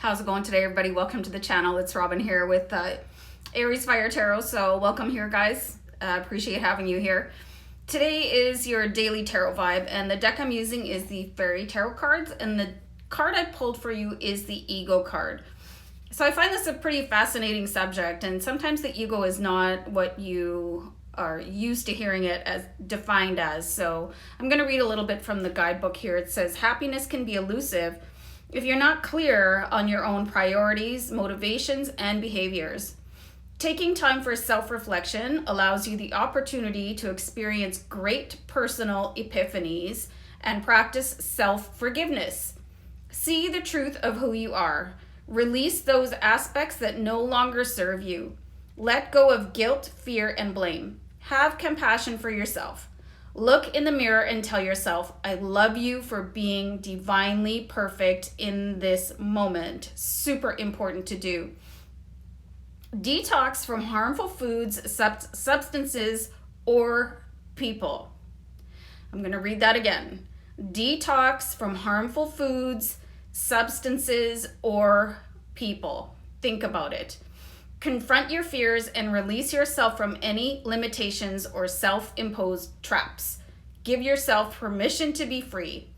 How's it going today, everybody? Welcome to the channel. It's Robin here with AriesFireTarot. So welcome here, guys. Appreciate having you here. Today is your daily tarot vibe, and the deck I'm using is the Fairy Tarot cards, and the card I pulled for you is the Ego card. So I find this a pretty fascinating subject, and sometimes the ego is not what you are used to hearing it as defined as. So I'm going to read a little bit from the guidebook here. It says, happiness can be elusive if you're not clear on your own priorities, motivations, and behaviors. Taking time for self-reflection allows you the opportunity to experience great personal epiphanies and practice self-forgiveness. See the truth of who you are. Release those aspects that no longer serve you. Let go of guilt, fear, and blame. Have compassion for yourself. Look in the mirror and tell yourself, I love you for being divinely perfect in this moment. Super important to do. Detox from harmful foods, substances, or people. I'm going to read that again. Detox from harmful foods, substances, or people. Think about it. Confront your fears and release yourself from any limitations or self-imposed traps. Give yourself permission to be free.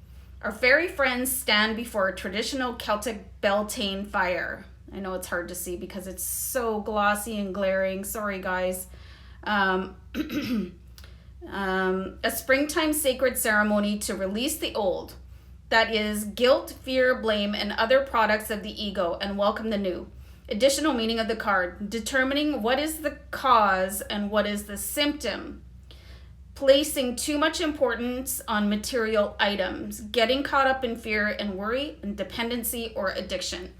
Our fairy friends stand before a traditional Celtic Beltane fire. I know it's hard to see because it's so glossy and glaring. Sorry, guys. A springtime sacred ceremony to release the old. That is guilt, fear, blame, and other products of the ego, and welcome the new. Additional meaning of the card, determining what is the cause and what is the symptom. Placing too much importance on material items, getting caught up in fear and worry and dependency or addiction.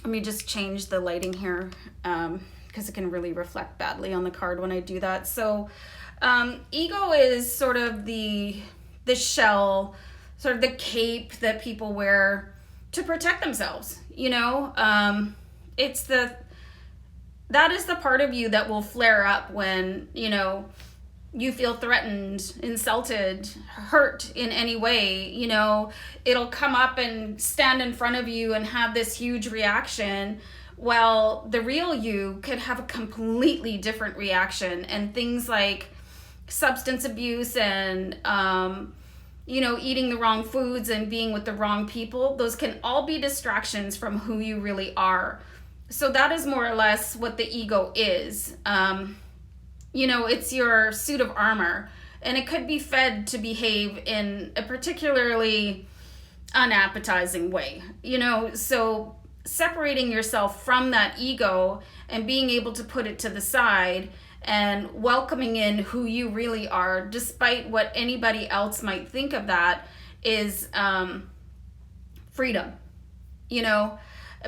Let me just change the lighting here because it can really reflect badly on the card when I do that. So ego is sort of the shell, sort of the cape that people wear to protect themselves. You know, that is the part of you that will flare up when, you know, you feel threatened, insulted, hurt in any way. You know, it'll come up and stand in front of you and have this huge reaction. Well, the real you could have a completely different reaction, and things like substance abuse and, you know, eating the wrong foods and being with the wrong people, those can all be distractions from who you really are. So that is more or less what the ego is. You know, it's your suit of armor, and it could be fed to behave in a particularly unappetizing way, you know. So separating yourself from that ego and being able to put it to the side and welcoming in who you really are, despite what anybody else might think of that, is freedom. You know,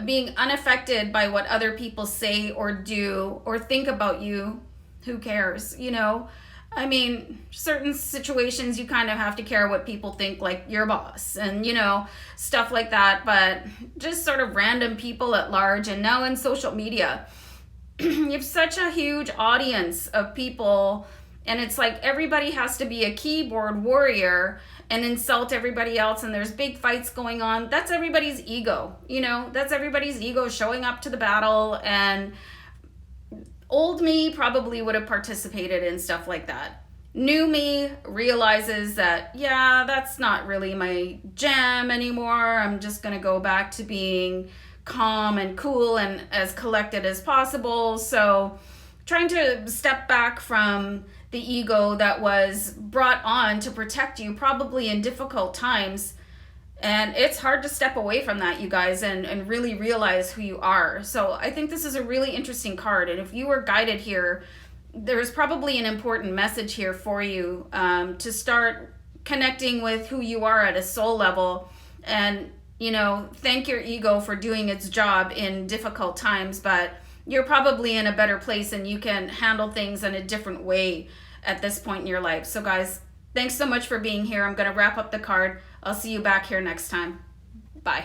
being unaffected by what other people say or do or think about you. Who cares? You know, I mean, certain situations you kind of have to care what people think, like your boss and, you know, stuff like that. But just sort of random people at large, and now in social media, you have such a huge audience of people, and it's like everybody has to be a keyboard warrior and insult everybody else, and there's big fights going on. That's everybody's ego, you know, that's everybody's ego showing up to the battle. And old me probably would have participated in stuff like that. New me realizes that, yeah, that's not really my jam anymore. I'm just going to go back to being calm and cool and as collected as possible. So trying to step back from the ego that was brought on to protect you probably in difficult times. And it's hard to step away from that, you guys, and really realize who you are. So I think this is a really interesting card. And if you were guided here, there's probably an important message here for you to start connecting with who you are at a soul level. And, you know, thank your ego for doing its job in difficult times. But you're probably in a better place and you can handle things in a different way at this point in your life. So, guys, thanks so much for being here. I'm going to wrap up the card. I'll see you back here next time. Bye.